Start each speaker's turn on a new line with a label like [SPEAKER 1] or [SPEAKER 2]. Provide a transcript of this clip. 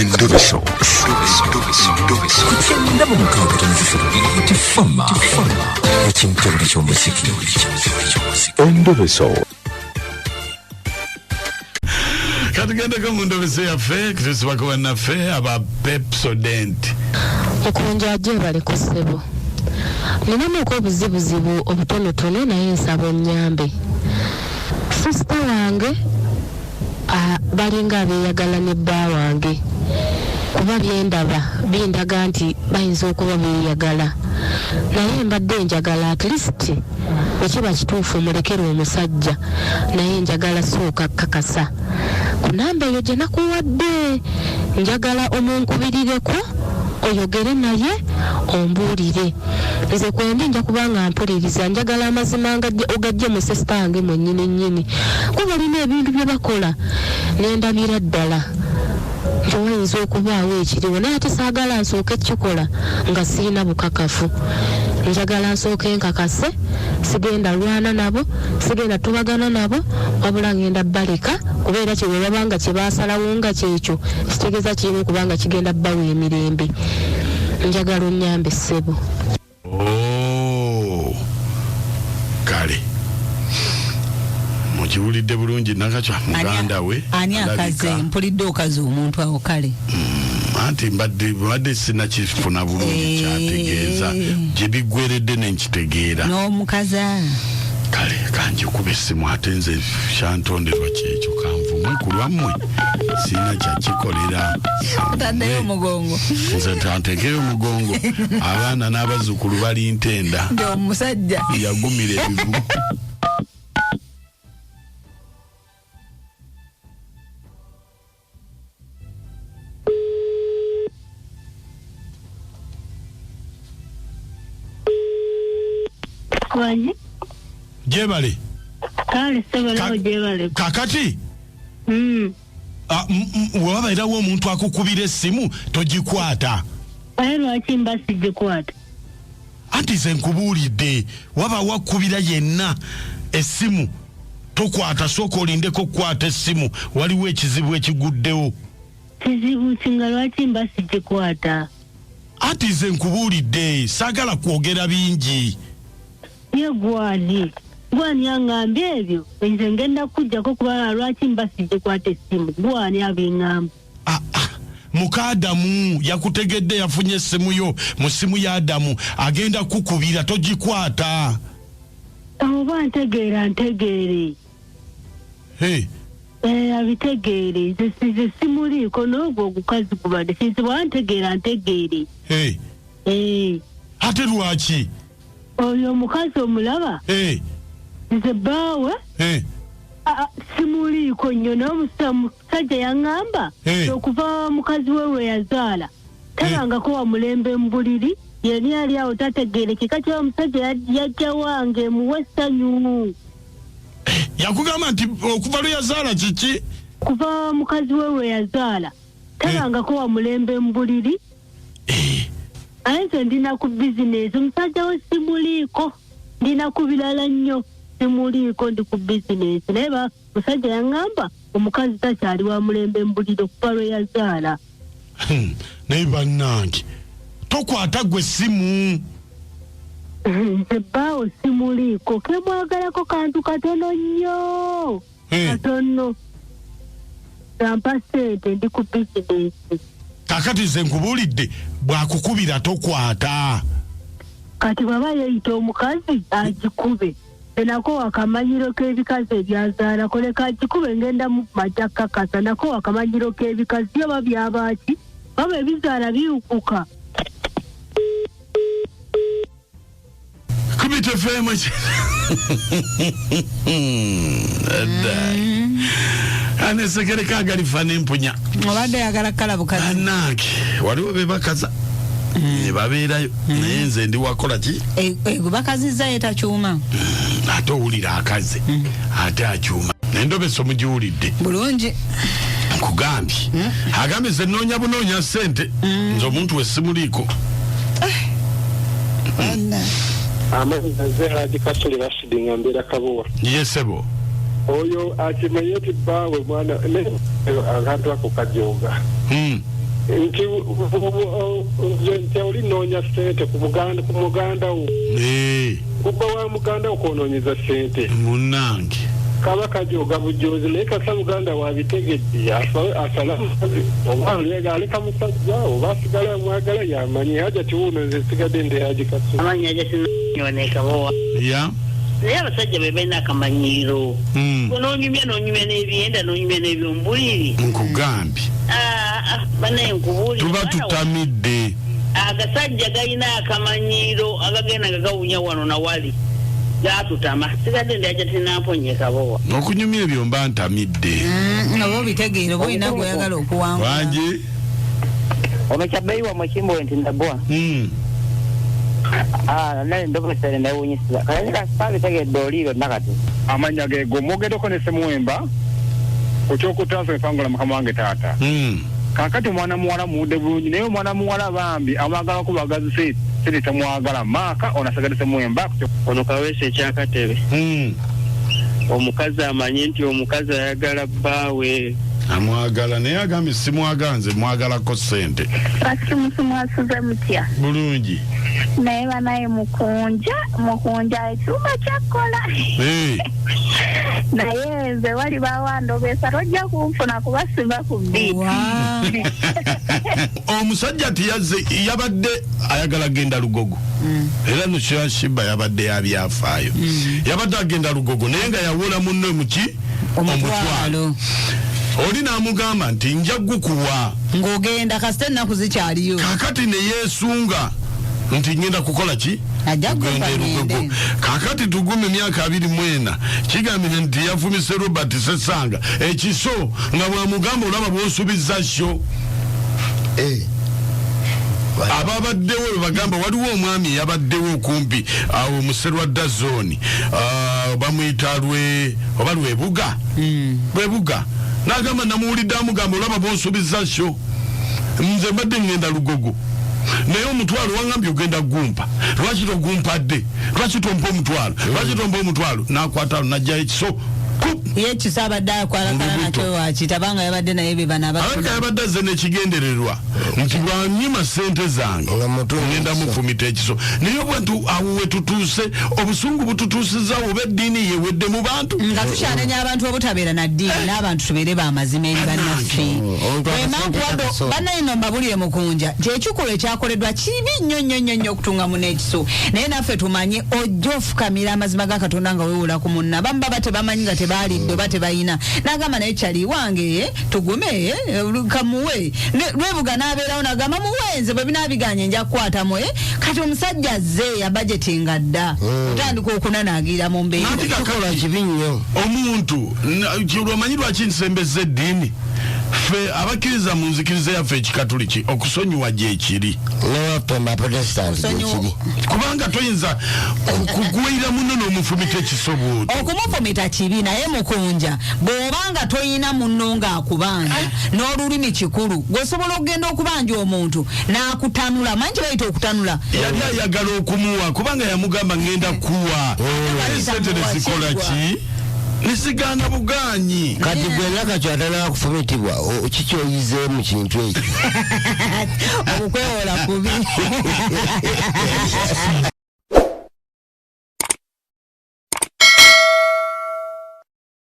[SPEAKER 1] Endobeso. Kugenda mu mukaaga tifama ekintu eky'omuziki. Endobeso.
[SPEAKER 2] Katugenda ko mu ndobeso yaffe tusiba naffe aba Pepsodent.
[SPEAKER 3] Okunja bale ku ssebo. Ninamu ko obuzibuzibu obutonotono naye nsaba onnyambe. Sista wange balinga beeyagala ne bba wange. Kuba byendaba bindaga nti bayinza okuba beeyagala. Naye mbadde njagala at least ekiba kituufu mulekere omusajja naye njagala sooka kakasa. Ku namba eyo gye nakuwadde njagala omunkubirireko oyogere naye ombuulire. Nze kwendi nja kubanga mpuliriza njagala amazima ogajje mu sesta wange mwennyini kuba lina ebintu bye bakola nendabira ddala nti wayinza okubaawo ekiriwo naye ate saagala nsooke kikola nga siina bukakafu. Njagala nsooke nkakase, sigenda lwana nabo, sigenda tubagana nabo, wabula ngenda baleka kubeera kye babanga kye baasalawo nga kyekyo kitegeeza kirina okubanga kigenda bbawo emirembe. Njagala onnyambe ssebo.
[SPEAKER 2] Kale mukiwulidde bulungi nakacwa muganda we
[SPEAKER 4] ani akaze mpulidde okaze omuntu awo kale
[SPEAKER 2] anti mbadde sinakifuna bulungi kyategeeza gye biggweredde nenkitegeera
[SPEAKER 4] n'omukaza
[SPEAKER 2] kale kanje kuba essimu ate nze kyantonderwa kyekyo kanvumu ku lwammwe siina kyakikolera
[SPEAKER 4] taddeyo omugongo
[SPEAKER 2] nze tantekeyo omugongo abaana n'abazzukulu bali ntenda
[SPEAKER 4] ndi omusajja
[SPEAKER 2] yagumira ebivu. Jebale
[SPEAKER 5] kale sebala jebale
[SPEAKER 2] kakati wabairawo omuntu akukubira essimu togikwata
[SPEAKER 5] aye lwaki mba sigikwata
[SPEAKER 2] anti ze nkubuulidde waba wakubira yenna essimu tokwata sooka olindeko okukwata essimu waliwo ekizibu ekiguddewo.
[SPEAKER 5] kizibu kinga lwaki mba sigikwata
[SPEAKER 2] anti ze nkubuulidde saagala kwogera bingi.
[SPEAKER 5] ye gwani aŋŋambye ebyo nze ngenda kujjako kubanga lwaki mba sigikwata essimu gwani abiŋŋamba.
[SPEAKER 2] muka Adamu yakutegedde yafunye essimu yo mu ssimu ya Adamu agenda kukubira togikwata.
[SPEAKER 5] Oba ntegeere abitegeere nze simuliiko n'ogwo ogukazi gubadde sinzi bwantegeera ntegeere.
[SPEAKER 2] Ate lwaki
[SPEAKER 5] oyo omukazi omulaba nze bbaawe simuliiko nnyo n'omusajja yaŋŋamba okuva mukazi we yazaala tabangako wa mulembe mu buliri yeni ali awo tategeere kika ky'omusajja yajja wange muwe essanyu.
[SPEAKER 2] yakugamba nti okuva lwe yazaala kiki
[SPEAKER 5] kuva mukazi we yazaala tabangako wa mulembe mu buliri aye nze ndina ku bizinesi omusajja we simuliiko ndina ku birala nnyo simuliiko ndi ku bizinesi naye musajja yaŋŋamba omukazi takyali wa mulembe mbuliri okuva lwe yazaala.
[SPEAKER 2] naye bannange tokwata gwe essimu
[SPEAKER 5] nze bbaawo simuliiko kemwagalako kantu katono nnyo katono tampa ssente ndi ku bizinesi.
[SPEAKER 2] kakati ze nkubuulidde bwakukubira tokwata.
[SPEAKER 5] kati baba yeeyita omukazi agikube nako wakamanyiro k'ebikazi ebyazaala koleka agikube ngenda mu majja kakasa nako wakamanyiro k'ebikazi oba byabaaki baba ebizaala biwukuka.
[SPEAKER 2] kubita fm anesekere kagalifa n'empunya
[SPEAKER 4] obadde yagala kala bukazi
[SPEAKER 2] anange waliwo bebakaza ne babeerayo naye nze ndi wakola ki
[SPEAKER 4] bakazizza yetakyuma
[SPEAKER 2] ate owulira akaze ate akyuma nendobeso mugiwulidde
[SPEAKER 4] bulungi
[SPEAKER 2] nkugambye agambye ze noonya bunoonya ssente nze omuntu we simuliiko.
[SPEAKER 6] amazze hadi kasuli Rashidi ngambira kabuwa
[SPEAKER 2] yesebo
[SPEAKER 6] oyo akimanyi nti bbaawe mwana abantu ako kajoga nti olinoonya ssente ku muganda wo kubba wa muganda wo kwonoonyeza ssente
[SPEAKER 2] munnange
[SPEAKER 6] kaba kajoga bujozi naye kasa muganda wabitegedde asala oba aleka musajja oba asigala amwagala yamanyi haja tiwuno nze sigadde ndeyagikasula
[SPEAKER 7] amanyi ajasinonyone Kabowa naye abasajja be balina akamanyiiro nonyumya n'ebyenda nonyumya n'ebyombuliri
[SPEAKER 2] nkugambye
[SPEAKER 7] banaye nkubuulira
[SPEAKER 2] tuba tutamidde
[SPEAKER 7] agasajja galina akamanyiiro agagenda gagawunya wano nawali gatutama sigadde ndyaja tinamponye Kabowa
[SPEAKER 2] okunyumya ebyo mba ntamidde
[SPEAKER 4] oba obitegeera oba olina gweyagala okuwangula
[SPEAKER 2] wangi
[SPEAKER 8] ono kyabbeeyiwa mu kimbo nti ndabwa nali ndobesere newunyisiza kayinga sabitegedde oliiro nakati
[SPEAKER 6] amanya gego mwogeddeko ne Ssemwemba ku kyokutaasa empangula mukama wange taata kakati omwana muwala muwudde bulungi naye omwana muwala bambi amwagala kubagazi sente temwagala maaka onasigale Ssemwemba
[SPEAKER 9] ono kaweesa ekyakatebe omukazi amanyi nti omukazi ayagala bbaawe
[SPEAKER 2] amwagala naye agambye simwaganze mwagalako ssente
[SPEAKER 10] lwaki musimwasuze mutya
[SPEAKER 2] bulungi
[SPEAKER 10] naye banaye mukunja ekyuma kyakkola naye nze wali bawandogeesa tojja kunfuna kubasiba ku bbiiti
[SPEAKER 2] omusajja tiyazze yabadde ayagala genda Lugogo era nokyashiba yabadde yabyafaayo yabadde agenda Lugogo naye nga yawola munne muki omutwalo oli n'amugamba nti nja gukuwa
[SPEAKER 4] ng'ogenda kasite ennaku zikyaliyo
[SPEAKER 2] kakati ne yeesunga nti ngenda kukola ki Lugogo kakati tugume emyaka 24 kigambire nti yafumise Robert Sesanga ekiso nga bwamugamba olaba bw'osubiza sho ababaddewo bagamba waliwo omwami yabaddewo okumpi awo muserwa dazoni bamuyita lwebuga n'agamba namuwulidde amugamba olaba bw'osubiza sho nze mbadde ngenda Lugogo naye omutwalo wangambye ogenda gumpa lwaki togumpadde lwaki tompa omutwalo n'akwata najja ekiso
[SPEAKER 4] ye kisabadde akwalakala nakyo wakitabanga yabadde naye bebanabanga
[SPEAKER 2] yabadde azze nekigendererwa nti lwanyima ssente zange ngenda mufumita ekiso naye obwantu awo wetutuuse obusungu bututuusizaawo oba eddiini yewedde mu bantu
[SPEAKER 4] nga tukyanenya abantu obutabeera na ddiini n'abantu tubeere bamazima eri bannaffe emampwado bannayino mbabulire mukunja nti ekikolwa ekyakoleddwa kibi nnyo okutungamu n'ekiso naye naffe tumanye ojja ofukamira amazima ga Katonda nga weewula ku munna abamu baba tebamanyi nga tebalidde oba tebalina n'agamba naye kyali wange tugume kamuwe lwebuga n'abeerawo n'agamba muwenze bwe binaabiganye nja kukwatamu kati omusajja azze ya budgetinga dda otandika okunanaagira mu mbeera
[SPEAKER 2] kibi nnyo omuntu lwomanyi lwaki nsembeza eddiini ffe abakkiriza mu nzikiriza yaffe ekikatuliki okusonyiwa gyekiri kubanga toyinza kugwira muno n'omufumita ekisobooto
[SPEAKER 4] okumufumita kibi naye mukunja bw'obanga toyina munno ng'akubanja n'olulimi kikulu gweosobola okugenda okubanja omuntu n'akutanula manyi kyebayita okutanula
[SPEAKER 2] yali ayagala okumuwa kubanga yamugamba ngenda kuwa esente nezikola ki nisigana buganyi
[SPEAKER 11] kati gwenaka kyatana kufumitibwa kikyoyizeemu kintu ekyo
[SPEAKER 4] okukwewola kubi